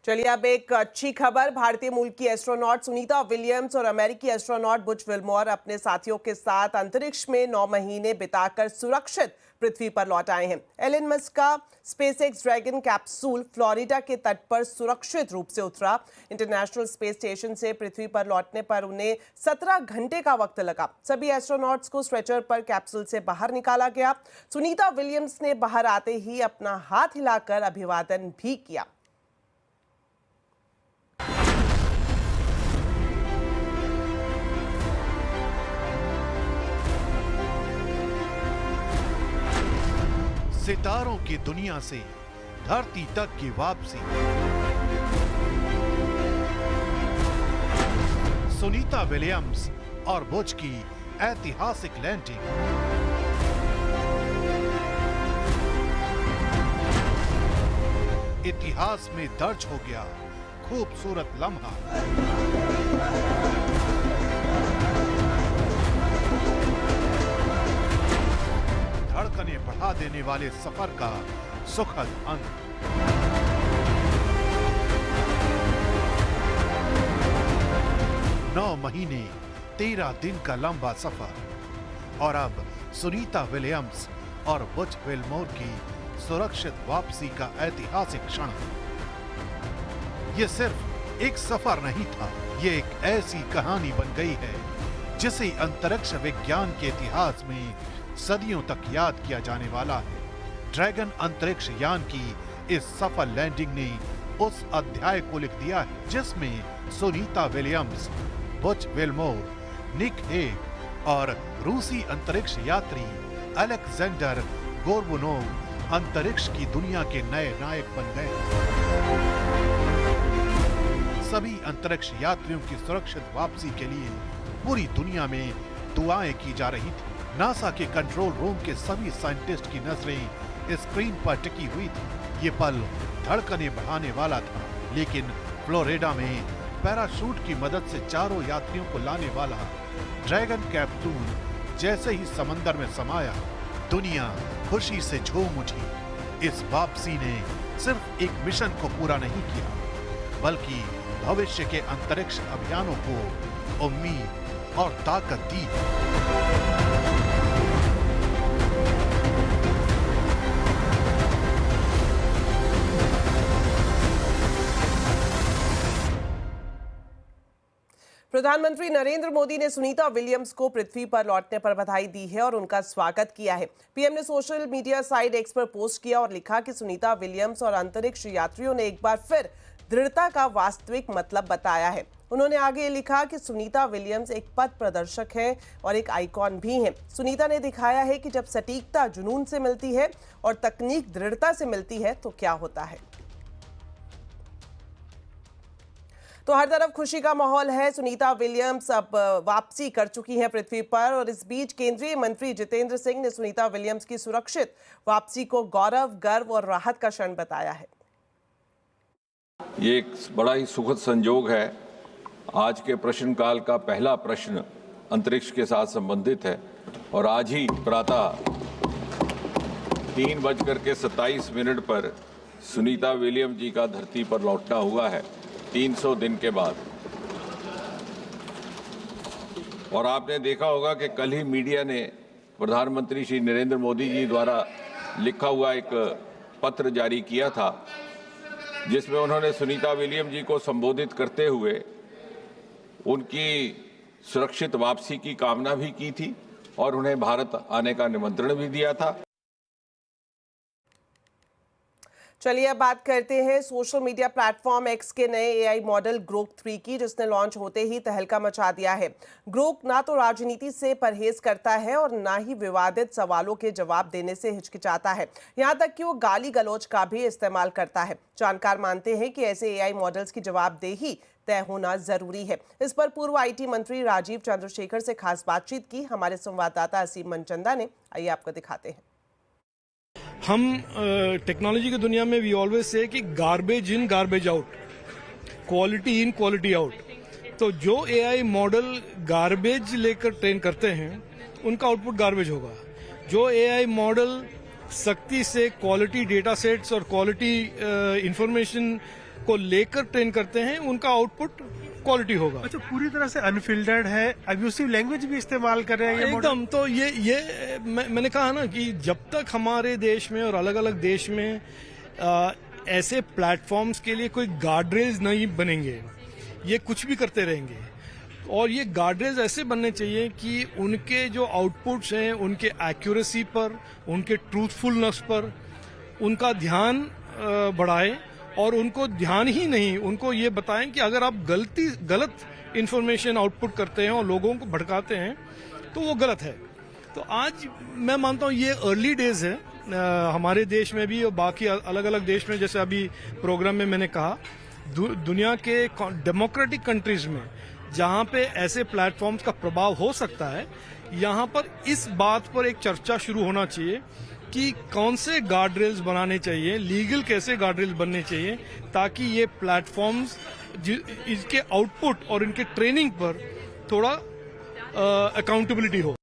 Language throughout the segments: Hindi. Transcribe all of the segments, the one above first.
चलिए अब एक अच्छी खबर। भारतीय मूल की एस्ट्रोनॉट सुनीता विलियम्स और अमेरिकी एस्ट्रोनॉट बुच विल्मोर अपने साथियों के साथ अंतरिक्ष में 9 महीने बिताकर सुरक्षित पृथ्वी पर लौट आए हैं। एलन मस्क का स्पेसएक्स ड्रैगन कैप्सूल फ्लोरिडा के तट पर सुरक्षित रूप से उतरा। इंटरनेशनल स्पेस स्टेशन से पृथ्वी पर लौटने पर उन्हें 17 घंटे का वक्त लगा। सभी एस्ट्रोनॉट्स को स्ट्रेचर पर कैप्सूल से बाहर निकाला गया। सुनीता विलियम्स ने बाहर आते ही अपना हाथ हिलाकर अभिवादन भी किया। सितारों की दुनिया से धरती तक की वापसी। सुनीता विलियम्स और बुच की ऐतिहासिक लैंडिंग। इतिहास में दर्ज हो गया खूबसूरत लम्हा। धड़कनें बढ़ा देने वाले सफर का सुखद अंत। नौ महीने 13 दिन का लंबा सफर और अब सुनीता विलियम्स और बुच विल्मोर की सुरक्षित वापसी का ऐतिहासिक क्षण। ये सिर्फ एक सफर नहीं था, ये एक ऐसी कहानी बन गई है जिसे अंतरिक्ष विज्ञान के इतिहास में सदियों तक याद किया जाने वाला है। ड्रैगन अंतरिक्ष यान की इस सफल लैंडिंग ने उस अध्याय को लिख दिया है जिसमें Sunita Williams, Butch Wilmore, Nick Hague और रूसी अंतरिक्ष यात्री अलेक्जेंडर गोर्बुनोव अंतरिक्ष की दुनिया के नए नायक बन गए। सभी अंतरिक्ष यात्रियों की सुरक्षित वापसी के लिए पूरी दुनिया में दुआएं की जा रही थी। नासा के कंट्रोल रूम के सभी साइंटिस्ट की नजरें स्क्रीन पर टिकी हुई थी। ये पल धड़कनें बढ़ाने वाला था, लेकिन फ्लोरिडा में पैराशूट की मदद से चारों यात्रियों को लाने वाला ड्रैगन कैप्सूल जैसे ही समंदर में समाया, दुनिया खुशी से झूम उठी। इस वापसी ने सिर्फ एक मिशन को पूरा नहीं किया, बल्कि भविष्य के अंतरिक्ष अभियानों को उम्मीद और ताकत दी। प्रधानमंत्री नरेंद्र मोदी ने सुनीता विलियम्स को पृथ्वी पर लौटने पर बधाई दी है और उनका स्वागत किया है। पीएम ने सोशल मीडिया साइट एक्स पर पोस्ट किया और लिखा कि सुनीता विलियम्स और अंतरिक्ष यात्रियों ने एक बार फिर दृढ़ता का वास्तविक मतलब बताया है। उन्होंने आगे लिखा कि सुनीता विलियम्स एक पथ प्रदर्शक हैं और एक आइकॉन भी हैं। सुनीता ने दिखाया है कि जब सटीकता जुनून से मिलती है और तकनीक दृढ़ता से मिलती है तो क्या होता है। तो हर तरफ खुशी का माहौल है। सुनीता विलियम्स अब वापसी कर चुकी हैं पृथ्वी पर और इस बीच केंद्रीय मंत्री जितेंद्र सिंह ने सुनीता विलियम्स की सुरक्षित वापसी को गौरव, गर्व और राहत का क्षण बताया है। ये एक बड़ा ही सुखद संयोग है। आज के प्रश्नकाल का पहला प्रश्न अंतरिक्ष के साथ संबंधित है और आज ही प्रातः 3:27 पर सुनीता विलियम्स जी का धरती पर लौटना हुआ है 300 दिन के बाद। और आपने देखा होगा कि कल ही मीडिया ने प्रधानमंत्री श्री नरेंद्र मोदी जी द्वारा लिखा हुआ एक पत्र जारी किया था, जिसमें उन्होंने सुनीता विलियम्स जी को संबोधित करते हुए उनकी सुरक्षित वापसी की कामना भी की थी और उन्हें भारत आने का निमंत्रण भी दिया था। चलिए अब बात करते हैं सोशल मीडिया प्लेटफॉर्म एक्स के नए एआई मॉडल ग्रोक 3 की, जिसने लॉन्च होते ही तहलका मचा दिया है। ग्रोक ना तो राजनीति से परहेज करता है और ना ही विवादित सवालों के जवाब देने से हिचकिचाता है। यहां तक कि वो गाली गलौज का भी इस्तेमाल करता है। जानकार मानते हैं कि ऐसे एआई मॉडल्स की जवाबदेही तय होना जरूरी है। इस पर पूर्व आईटी मंत्री राजीव चंद्रशेखर से खास बातचीत की हमारे संवाददाता असीम मनचंदा ने। आइए आपको दिखाते हैं। हम टेक्नोलॉजी की दुनिया में वी ऑलवेज से कि garbage in garbage out, quality in quality out. तो जो एआई मॉडल गार्बेज लेकर ट्रेन करते हैं उनका आउटपुट गार्बेज होगा। जो एआई मॉडल सख्ती से क्वालिटी डेटा सेट्स और क्वालिटी इंफॉर्मेशन को लेकर ट्रेन करते हैं उनका आउटपुट क्वालिटी होगा। अच्छा, पूरी तरह से अनफिल्टर्ड है, अब्यूसिव लैंग्वेज भी इस्तेमाल कर रहे हैं ये एकदम। तो ये मैंने कहा ना कि जब तक हमारे देश में और अलग अलग देश में ऐसे प्लेटफॉर्म्स के लिए कोई गार्डरेल्स नहीं बनेंगे, ये कुछ भी करते रहेंगे। और ये गार्डरेल्स ऐसे बनने चाहिए कि उनके जो आउटपुट्स हैं उनके एक्यूरेसी पर, उनके ट्रूथफुलनेस पर उनका ध्यान बढ़ाए, और उनको ध्यान ही नहीं, उनको ये बताएं कि अगर आप गलत इंफॉर्मेशन आउटपुट करते हैं और लोगों को भड़काते हैं तो वो गलत है। तो आज मैं मानता हूँ ये अर्ली डेज है हमारे देश में भी और बाकी अलग अलग देश में। जैसे अभी प्रोग्राम में मैंने कहा, दुनिया के डेमोक्रेटिक कंट्रीज में जहाँ पे ऐसे प्लेटफॉर्म्स का प्रभाव हो सकता है, यहाँ पर इस बात पर एक चर्चा शुरू होना चाहिए कि कौन से गार्डरेल्स बनाने चाहिए, लीगल कैसे गार्डरेल्स बनने चाहिए, ताकि ये प्लेटफॉर्म्स इसके आउटपुट और इनके ट्रेनिंग पर थोड़ा अकाउंटेबिलिटी हो।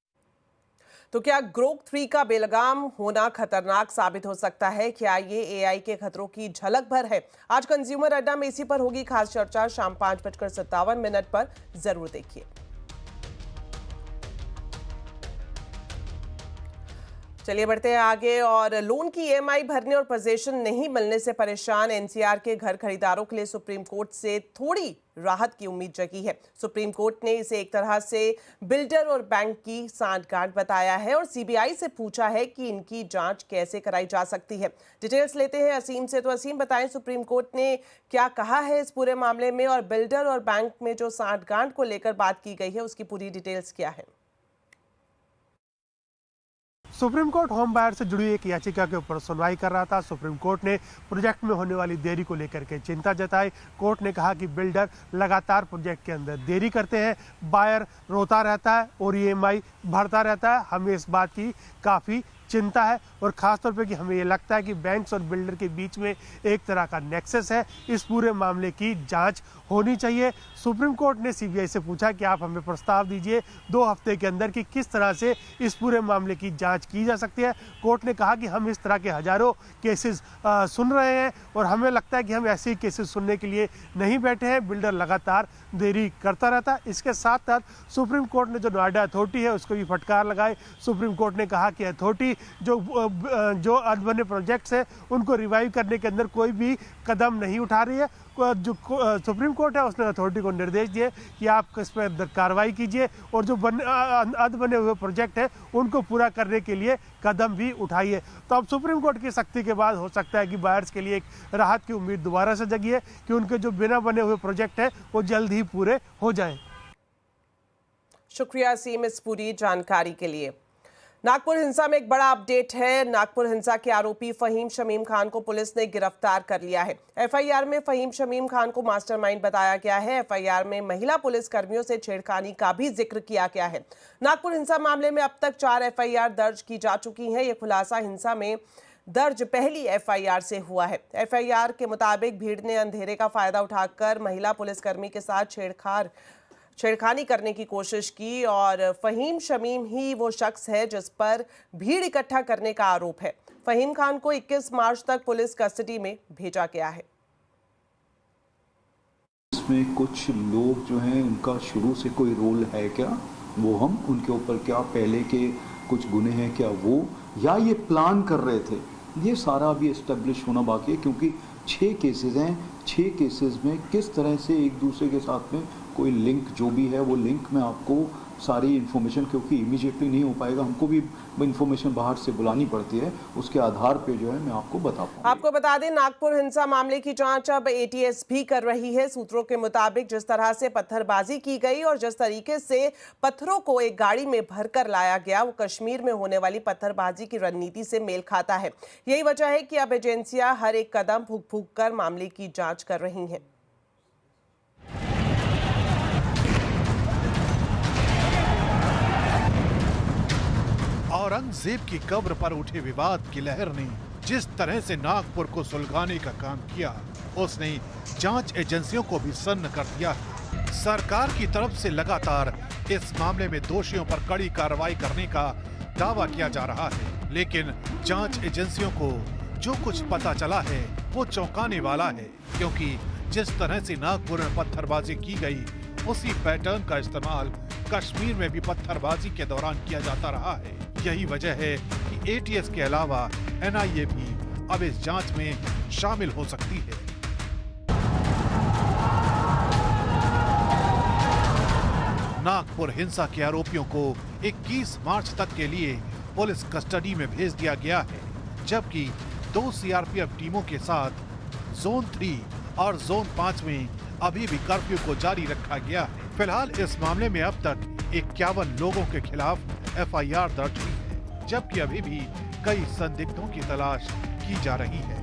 तो क्या ग्रोक 3 का बेलगाम होना खतरनाक साबित हो सकता है? क्या ये एआई के खतरों की झलक भर है? आज कंज्यूमर अड्डा में इसी पर होगी खास चर्चा। शाम 5:57 पर जरूर देखिए। चलिए बढ़ते हैं आगे। और लोन की ईएमआई भरने और पोजीशन नहीं मिलने से परेशान एनसीआर के घर खरीदारों के लिए सुप्रीम कोर्ट से थोड़ी राहत की उम्मीद जगी है। सुप्रीम कोर्ट ने इसे एक तरह से बिल्डर और बैंक की सांठगांठ बताया है और सीबीआई से पूछा है कि इनकी जांच कैसे कराई जा सकती है। डिटेल्स लेते हैं असीम से। तो असीम, बताएं सुप्रीम कोर्ट ने क्या कहा है इस पूरे मामले में, और बिल्डर और बैंक में जो सांठगांठ को लेकर बात की गई है उसकी पूरी डिटेल्स क्या है? सुप्रीम कोर्ट होम बायर से जुड़ी एक याचिका के ऊपर सुनवाई कर रहा था। सुप्रीम कोर्ट ने प्रोजेक्ट में होने वाली देरी को लेकर के चिंता जताई। कोर्ट ने कहा कि बिल्डर लगातार प्रोजेक्ट के अंदर देरी करते हैं, बायर रोता रहता है और ईएमआई भरता रहता है। हमें इस बात की काफ़ी चिंता है और ख़ासतौर पे कि हमें ये लगता है कि बैंक्स और बिल्डर के बीच में एक तरह का नेक्सस है। इस पूरे मामले की जांच होनी चाहिए। सुप्रीम कोर्ट ने सीबीआई से पूछा कि आप हमें प्रस्ताव दीजिए 2 हफ्ते के अंदर कि किस तरह से इस पूरे मामले की जांच की जा सकती है। कोर्ट ने कहा कि हम इस तरह के हज़ारों केसेस सुन रहे हैं और हमें लगता है कि हम ऐसे ही केसेस सुनने के लिए नहीं बैठे हैं। बिल्डर लगातार देरी करता रहता है। इसके साथ साथ सुप्रीम कोर्ट ने जो नोएडा अथॉरिटी है उसको भी फटकार लगाई। सुप्रीम कोर्ट ने कहा कि अथॉरिटी जो अनबने प्रोजेक्ट्स हैं उनको रिवाइव करने के अंदर कोई भी कदम नहीं उठा रही है। जो सुप्रीम कोर्ट है उसने अथॉरिटी को निर्देश दिए कि आप इस पर कार्रवाई कीजिए और जो अध बने हुए प्रोजेक्ट हैं उनको पूरा करने के लिए कदम भी उठाइए। तो अब सुप्रीम कोर्ट की सख्ती के बाद हो सकता है कि बायर्स के लिए एक राहत की उम्मीद दोबारा से जगी है कि उनके जो बिना बने हुए प्रोजेक्ट हैं वो जल्द ही पूरे हो जाएं। शुक्रिया सीम इस पूरी जानकारी के लिए। नागपुर हिंसा में एक बड़ा अपडेट है। नागपुर हिंसा के आरोपी फहीम शमीम खान को पुलिस ने गिरफ्तार कर लिया है। एफआईआर में फहीम शमीम खान को मास्टरमाइंड बताया गया है। एफआईआर में महिला पुलिस कर्मियों से छेड़खानी का भी जिक्र किया गया है। नागपुर हिंसा मामले में अब तक 4 एफआईआर दर्ज की जा चुकी हैं। ये खुलासा हिंसा में दर्ज पहली एफआईआर से हुआ है। एफआईआर के मुताबिक भीड़ ने अंधेरे का फायदा उठाकर महिला पुलिसकर्मी के साथ छेड़खानी करने की कोशिश की और फहीम शमीम ही वो शख्स है जिस पर भीड़ इकट्ठा करने का आरोप है। फहीम खान को 21 मार्च तक पुलिस कस्टडी में भेजा गया है। इसमें कुछ लोग जो हैं उनका शुरू से कोई रोल है क्या, वो हम उनके ऊपर क्या पहले के कुछ गुने हैं क्या वो, या ये प्लान कर रहे थे, ये सारा अभी एस्टेब्लिश होना बाकी है। क्योंकि 6 केसेस हैं, 6 केसेस में किस तरह से एक दूसरे के साथ में कोई लिंक जो भी है वो लिंक में आपको सारी इन्फॉर्मेशन, क्योंकि इमीडिएटली नहीं हो पाएगा, हमको भी इन्फॉर्मेशन बाहर से बुलानी पड़ती है, उसके आधार पे जो है मैं आपको बता पाऊंगा। आपको बता दें नागपुर हिंसा मामले की जांच अब एटीएस भी कर रही है। सूत्रों के मुताबिक जिस तरह से पत्थरबाजी की गई और जिस तरीके से पत्थरों को एक गाड़ी में भरकर लाया गया वो कश्मीर में होने वाली पत्थरबाजी की रणनीति से मेल खाता है। यही वजह है कि अब एजेंसियां हर एक कदम फूंक फूंक कर मामले की जांच कर रही हैं। औरंगजेब की कब्र पर उठे विवाद की लहर ने जिस तरह से नागपुर को सुलगाने का काम किया, उसने जांच एजेंसियों को भी सन्न कर दिया। सरकार की तरफ से लगातार इस मामले में दोषियों पर कड़ी कार्रवाई करने का दावा किया जा रहा है, लेकिन जांच एजेंसियों को जो कुछ पता चला है वो चौंकाने वाला है, क्योंकि जिस तरह से नागपुर में पत्थरबाजी की गई, उसी पैटर्न का इस्तेमाल कश्मीर में भी पत्थरबाजी के दौरान किया जाता रहा है। यही वजह है कि एटीएस के अलावा एनआईए भी अब इस जांच में शामिल हो सकती है। नागपुर हिंसा के आरोपियों को 21 मार्च तक के लिए पुलिस कस्टडी में भेज दिया गया है, जबकि 2 सीआरपीएफ टीमों के साथ जोन 3 और जोन 5 में अभी भी कर्फ्यू को जारी रखा गया है। फिलहाल इस मामले में अब तक 51 लोगों के खिलाफ एफआईआर दर्ज हुई है, जबकि अभी भी कई संदिग्धों की तलाश की जा रही है।